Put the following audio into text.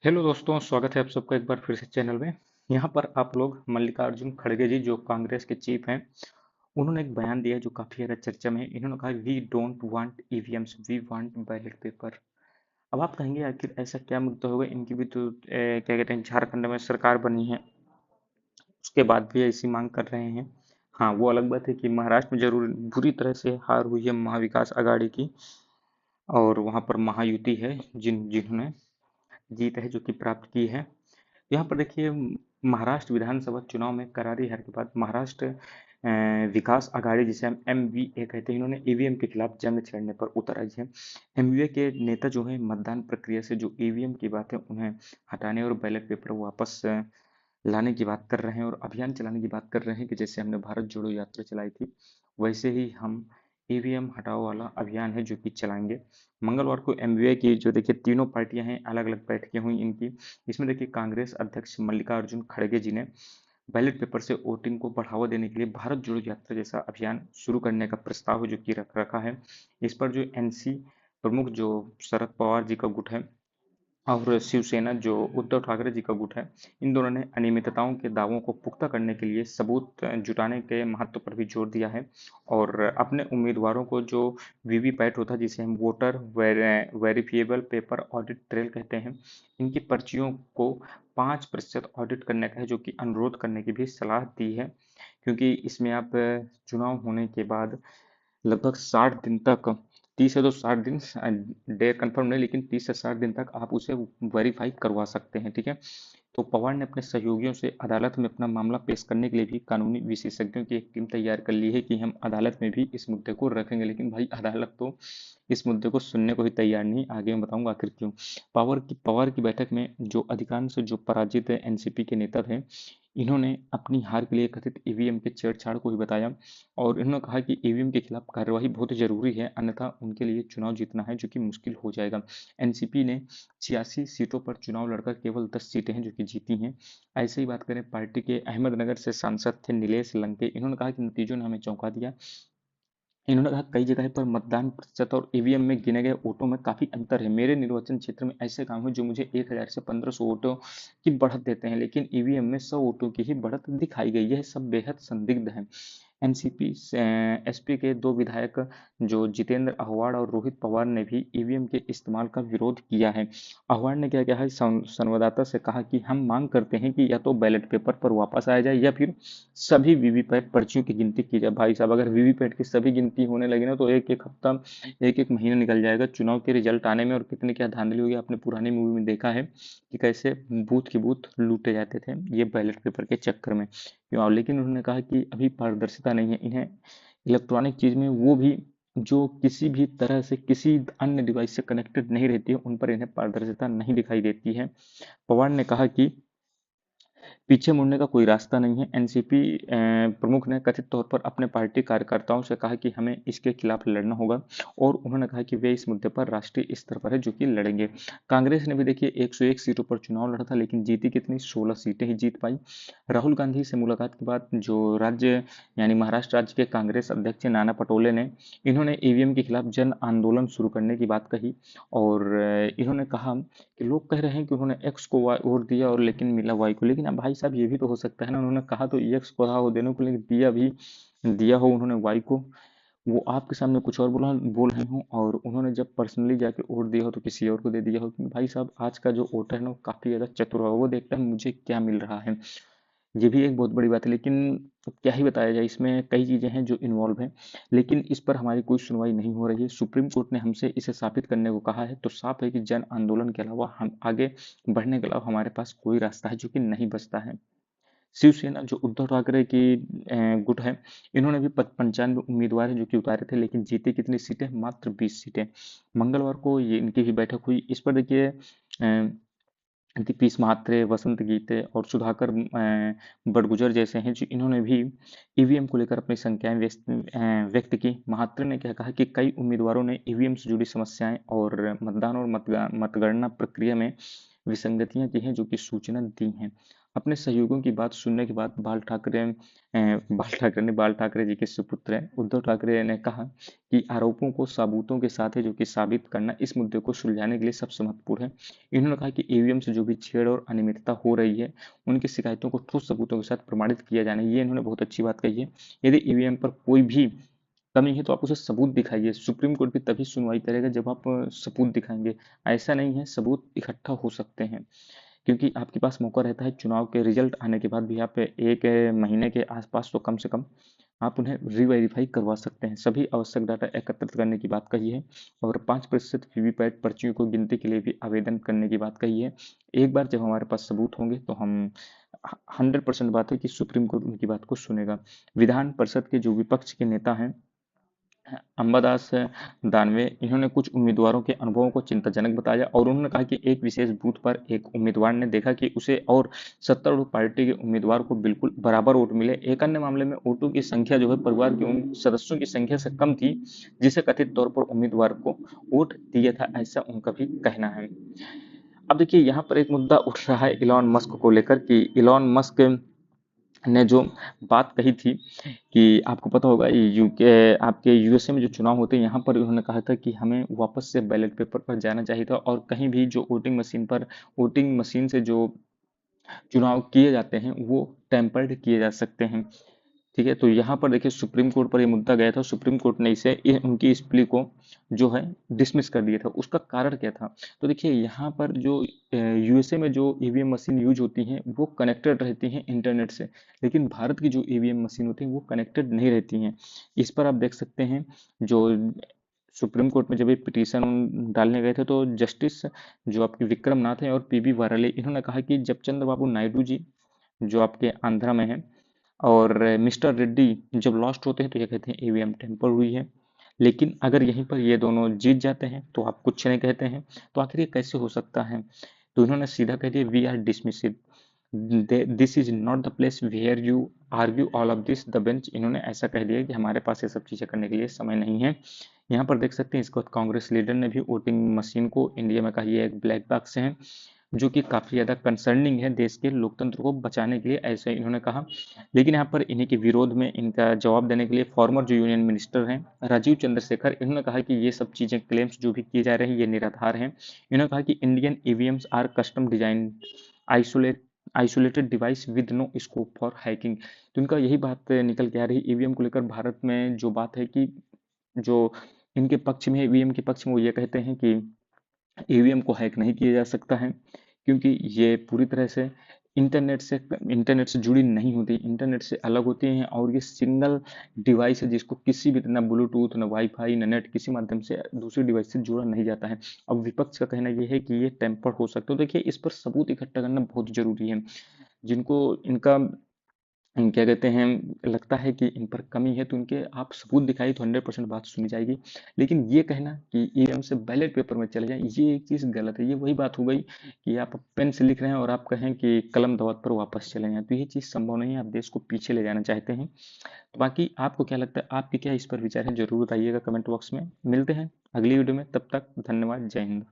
Hello दोस्तों, स्वागत है आप सबका एक बार फिर से चैनल में। यहाँ पर आप लोग मल्लिकार्जुन खड़गे जी जो कांग्रेस के चीफ हैं, उन्होंने एक बयान दिया है जो काफी ज़्यादा चर्चा में है। इन्होंने कहा we don't want EVMs, we want ballot paper. अब आप कहेंगे आखिर ऐसा क्या मुद्दा होगा, इनकी भी तो क्या कहते हैं, झारखंड में सरकार बनी है, उसके बाद भी ऐसी मांग कर रहे हैं। हाँ, वो अलग बात है कि महाराष्ट्र में जरूर बुरी तरह से हार हुई है महाविकास आघाड़ी की, और वहाँ पर महायुति है जिन्होंने जीत है जो कि प्राप्त की है। यहाँ पर देखिए, महाराष्ट्र विधानसभा चुनाव में करारी हार के बाद महाराष्ट्र विकास आघाड़ी, जिसे हम एमवीए कहते हैं, इन्होंने ईवीएम के खिलाफ जंग छेड़ने पर उतर आई है। एमवीए के नेता जो है, मतदान प्रक्रिया से जो ईवीएम की बात है उन्हें हटाने और बैलेट पेपर वापस लाने की बात कर रहे हैं, और अभियान चलाने की बात कर रहे हैं कि जैसे हमने भारत जोड़ो यात्रा चलाई थी, वैसे ही हम ईवीएम हटाओ वाला अभियान है जो कि चलाएंगे। मंगलवार को एमवीए की जो देखिए तीनों पार्टियां हैं, अलग अलग बैठकें हुई इनकी। इसमें देखिए कांग्रेस अध्यक्ष मल्लिकार्जुन खड़गे जी ने बैलेट पेपर से वोटिंग को बढ़ावा देने के लिए भारत जोड़ो यात्रा जैसा अभियान शुरू करने का प्रस्ताव जो कि रख रखा है। इस पर जो एनसी प्रमुख जो शरद पवार जी का गुट है, और शिवसेना जो उद्धव ठाकरे जी का गुट है, इन दोनों ने अनियमितताओं के दावों को पुख्ता करने के लिए सबूत जुटाने के महत्व पर भी जोर दिया है। और अपने उम्मीदवारों को जो वीवीपैट होता है, जिसे हम voter verifiable paper audit trail कहते हैं, इनकी पर्चियों को 5% ऑडिट करने का है जो कि अनुरोध करने की भी सलाह दी है। क्योंकि इसमें आप चुनाव होने के बाद लगभग 60 दिन तक, 30 से तो 60 दिन, डेट कंफर्म नहीं, लेकिन 30 से 60 दिन तक आप उसे वेरीफाई करवा सकते हैं। ठीक है। तो पवार ने अपने सहयोगियों से अदालत में अपना मामला पेश करने के लिए भी कानूनी विशेषज्ञों की एक टीम तैयार कर ली है कि हम अदालत में भी इस मुद्दे को रखेंगे। लेकिन भाई, अदालत तो इस मुद्दे को सुनने को ही तैयार नहीं। आगे मैं बताऊंगा आखिर क्यों। पावर की बैठक में जो अधिकांश जो पराजित एनसीपी के नेता थे, इन्होंने अपनी हार के लिए कथित ईवीएम के छेड़छाड़ को ही बताया, और इन्होंने कहा कि ईवीएम के खिलाफ कार्यवाही बहुत जरूरी है, अन्यथा उनके लिए चुनाव जीतना है जो कि मुश्किल हो जाएगा। एनसीपी ने 86 सीटों पर चुनाव लड़कर केवल 10 सीटें हैं जो कि जीती हैं। ऐसे ही बात करें, पार्टी के अहमदनगर से सांसद थे नीलेश लंके, इन्होंने कहा कि नतीजों ने हमें चौंका दिया। इन्होंने कहा कई जगह पर मतदान प्रतिशत और ईवीएम में गिने गए वोटों में काफी अंतर है। मेरे निर्वाचन क्षेत्र में ऐसे गांव हैं जो मुझे 1000 से 1500 वोटों की बढ़त देते हैं, लेकिन ईवीएम में 100 वोटों की ही बढ़त दिखाई गई। यह सब बेहद संदिग्ध है। एनसीपी एसपी के दो विधायक जो जितेंद्र अहवाड़ और रोहित पवार ने भी ईवीएम के इस्तेमाल का विरोध किया है। अहवाड़ ने क्या किया है, संवाददाता से कहा कि हम मांग करते हैं कि या तो बैलेट पेपर पर वापस आया जाए, या फिर सभी वीवीपैट पर्चियों की गिनती की जाए। भाई साहब, अगर वीवीपैट की सभी गिनती होने लगी ना, तो एक एक हफ्ता, एक एक महीना निकल जाएगा चुनाव के रिजल्ट आने में। और कितनी क्या धांधली होगी, आपने पुरानी मूवी में देखा है कि कैसे बूथ के बूथ लूटे जाते थे ये बैलेट पेपर के चक्कर में। क्यों? लेकिन उन्होंने कहा कि अभी पारदर्शिता नहीं है इन्हें इलेक्ट्रॉनिक चीज में, वो भी जो किसी भी तरह से किसी अन्य डिवाइस से कनेक्टेड नहीं रहती है, उन पर इन्हें पारदर्शिता नहीं दिखाई देती है। पवार ने कहा कि पीछे मुड़ने का कोई रास्ता नहीं है। एनसीपी प्रमुख ने कथित तौर पर अपने पार्टी कार्यकर्ताओं से कहा कि हमें इसके खिलाफ लड़ना होगा, और उन्होंने कहा कि वे इस मुद्दे पर राष्ट्रीय स्तर पर है जो कि लड़ेंगे। कांग्रेस ने भी देखिए 101 सीटों पर चुनाव लड़ा था, लेकिन जीती कितनी, 16 सीटें ही जीत पाई। राहुल गांधी से मुलाकात के बाद जो राज्य यानी महाराष्ट्र राज्य के कांग्रेस अध्यक्ष नाना पटोले ने, इन्होंने ईवीएम के खिलाफ जन आंदोलन शुरू करने की बात कही। और इन्होंने कहा कि लोग कह रहे हैं कि उन्होंने एक्स को वोट दिया और लेकिन मिला वाई को। लेकिन अब भाई साहब, ये भी तो हो सकता है ना, उन्होंने कहा तो एक्स को रहा हो देने को, लेकिन दिया हो उन्होंने वाई को, वो आपके सामने कुछ और बोल रहे हो, और उन्होंने जब पर्सनली जाके वोट दिया हो तो किसी और को दे दिया हो। क्योंकि भाई साहब, आज का जो वोटर है ना, वो काफी ज्यादा चतुर है, वो देखता है मुझे क्या मिल रहा है। ये भी एक बहुत बड़ी बात है। लेकिन अब क्या ही बताया जाए, इसमें कई चीजें हैं जो इन्वॉल्व हैं, लेकिन इस पर हमारी कोई सुनवाई नहीं हो रही है। सुप्रीम कोर्ट ने हमसे इसे साबित करने को कहा है, तो साफ है कि जन आंदोलन के अलावा हम आगे बढ़ने के अलावा हमारे पास कोई रास्ता है जो कि नहीं बचता है। शिवसेना जो उद्धव ठाकरे की गुट है, इन्होंने भी 95 उम्मीदवार हैं जो कि उतारे थे, लेकिन जीते कितनी सीटें, मात्र 20 सीटें। मंगलवार को ये इनकी भी बैठक हुई। इस पर देखिए दीपीस म्हात्रे, वसंत गीते और सुधाकर बड़गुजर जैसे हैं, जो इन्होंने भी ईवीएम को लेकर अपनी शंकाएं व्यक्त की। म्हात्रे ने क्या कहा कि कई उम्मीदवारों ने ईवीएम से जुड़ी समस्याएं और मतदान और मतगणना प्रक्रिया में विसंगतियां की हैं जो कि सूचना दी हैं। अपने सहयोगियों की बात सुनने के बाद बाल ठाकरे जी के सुपुत्र हैं उद्धव ठाकरे ने कहा कि आरोपों को सबूतों के साथ है जो कि साबित करना इस मुद्दे को सुलझाने के लिए सबसे महत्वपूर्ण है। इन्होंने कहा कि ईवीएम से जो भी छेड़ और अनियमितता हो रही है उनकी शिकायतों को ठोस सबूतों के साथ प्रमाणित किया जाना, ये इन्होंने बहुत अच्छी बात कही है। यदि ईवीएम पर कोई भी कमी है तो आप उसे सबूत दिखाइए। सुप्रीम कोर्ट भी तभी सुनवाई करेगा जब आप सबूत दिखाएंगे। ऐसा नहीं है सबूत इकट्ठा हो सकते हैं, क्योंकि आपके पास मौका रहता है चुनाव के रिजल्ट आने के बाद भी। आप एक महीने के आसपास तो कम से कम आप उन्हें रीवेरीफाई करवा सकते हैं। सभी आवश्यक डाटा एकत्रित करने की बात कही है और 5% वीवीपैट पर्चियों को गिनती के लिए भी आवेदन करने की बात कही है। एक बार जब हमारे पास सबूत होंगे तो हम 100% बात है कि सुप्रीम कोर्ट उनकी बात को सुनेगा। विधान परिषद के जो विपक्ष के नेता हैं अंबादास दानवे, इन्होंने कुछ उम्मीदवारों के अनुभवों को चिंताजनक बताया और उन्होंने कहा कि एक विशेष बूथ पर एक उम्मीदवार ने देखा कि उसे और 70 पार्टी के उम्मीदवार को बिल्कुल बराबर वोट मिले। एक अन्य मामले में वोटों की संख्या जो है परिवार के उन सदस्यों की संख्या से कम थी जिसे कथित तौर पर उम्मीदवार को वोट दिया था, ऐसा उनका भी कहना है। अब देखिए यहाँ पर एक मुद्दा उठ रहा है इलॉन मस्क को लेकर कि इलॉन मस्क ने जो बात कही थी कि आपको पता होगा यूके आपके यूएसए में जो चुनाव होते हैं यहाँ पर उन्होंने कहा था कि हमें वापस से बैलेट पेपर पर जाना चाहिए था और कहीं भी जो वोटिंग मशीन से जो चुनाव किए जाते हैं वो टेम्पर्ड किए जा सकते हैं। ठीक है, तो यहाँ पर देखिए सुप्रीम कोर्ट पर ये मुद्दा गया था। सुप्रीम कोर्ट ने उनकी इस प्ली को जो है डिसमिस कर दिया था। उसका कारण क्या था? तो देखिए यहाँ पर जो यूएसए में जो ईवीएम मशीन यूज होती हैं वो कनेक्टेड रहती हैं इंटरनेट से, लेकिन भारत की जो ईवीएम मशीन होती हैं वो कनेक्टेड नहीं रहती हैं। इस पर आप देख सकते हैं जो सुप्रीम कोर्ट में जब ये पिटीशन डालने गए थे तो जस्टिस जो आपके विक्रम नाथ हैं और पीबी वाराले, इन्होंने कहा कि जब चंद्रबाबू नायडू जी जो आपके आंध्रा में हैं और मिस्टर रेड्डी जब लॉस्ट होते हैं तो ये कहते हैं ईवीएम टेम्पर हुई है, लेकिन अगर यहीं पर ये दोनों जीत जाते हैं तो आप कुछ नहीं कहते हैं। तो आखिर ये कैसे हो सकता है? तो इन्होंने सीधा कह दिया we are dismissive, this is not the place where you argue all of this the bench. इन्होंने ऐसा कह दिया कि हमारे पास ये सब चीज़ें करने के लिए समय नहीं है। यहाँ पर देख सकते हैं इसके बाद कांग्रेस लीडर ने भी वोटिंग मशीन को इंडिया में कहा यह एक ब्लैक बॉक्स है जो कि काफ़ी ज़्यादा कंसर्निंग है देश के लोकतंत्र को बचाने के लिए, ऐसा इन्होंने कहा। लेकिन यहाँ पर इन्हीं के विरोध में इनका जवाब देने के लिए फॉर्मर जो यूनियन मिनिस्टर हैं राजीव चंद्रशेखर, इन्होंने कहा कि ये सब चीज़ें क्लेम्स जो भी किए जा रहे हैं ये निराधार हैं। इन्होंने कहा कि Indian EVMs are custom design isolated device with no scope for hacking. तो इनका यही बात निकल के आ रही है ईवीएम को लेकर। भारत में जो बात है कि जो इनके पक्ष में ईवीएम के पक्ष में वो ये कहते हैं कि ईवीएम को हैक नहीं किया जा सकता है क्योंकि ये पूरी तरह से इंटरनेट से जुड़ी नहीं होती, इंटरनेट से अलग होती हैं और ये सिंगल डिवाइस है जिसको किसी भी ना ब्लूटूथ ना वाईफाई ना नेट किसी माध्यम से दूसरी डिवाइस से जोड़ा नहीं जाता है। अब विपक्ष का कहना ये है कि ये टेम्पर हो सकता है। तो देखिए इस पर सबूत इकट्ठा करना बहुत जरूरी है। जिनको इनका क्या कहते हैं लगता है कि इन पर कमी है तो उनके आप सबूत दिखाइए तो 100% बात सुनी जाएगी। लेकिन ये कहना कि ईवीएम से बैलेट पेपर में चले जाएं ये एक चीज़ गलत है। ये वही बात हो गई कि आप पेन से लिख रहे हैं और आप कहें कि कलम दवात पर वापस चले जाएं, तो ये चीज़ संभव नहीं है। आप देश को पीछे ले जाना चाहते हैं। तो बाकी आपको क्या लगता है, आपके क्या इस पर विचार है, जरूर बताइएगा कमेंट बॉक्स में। मिलते हैं अगली वीडियो में, तब तक धन्यवाद, जय हिंद।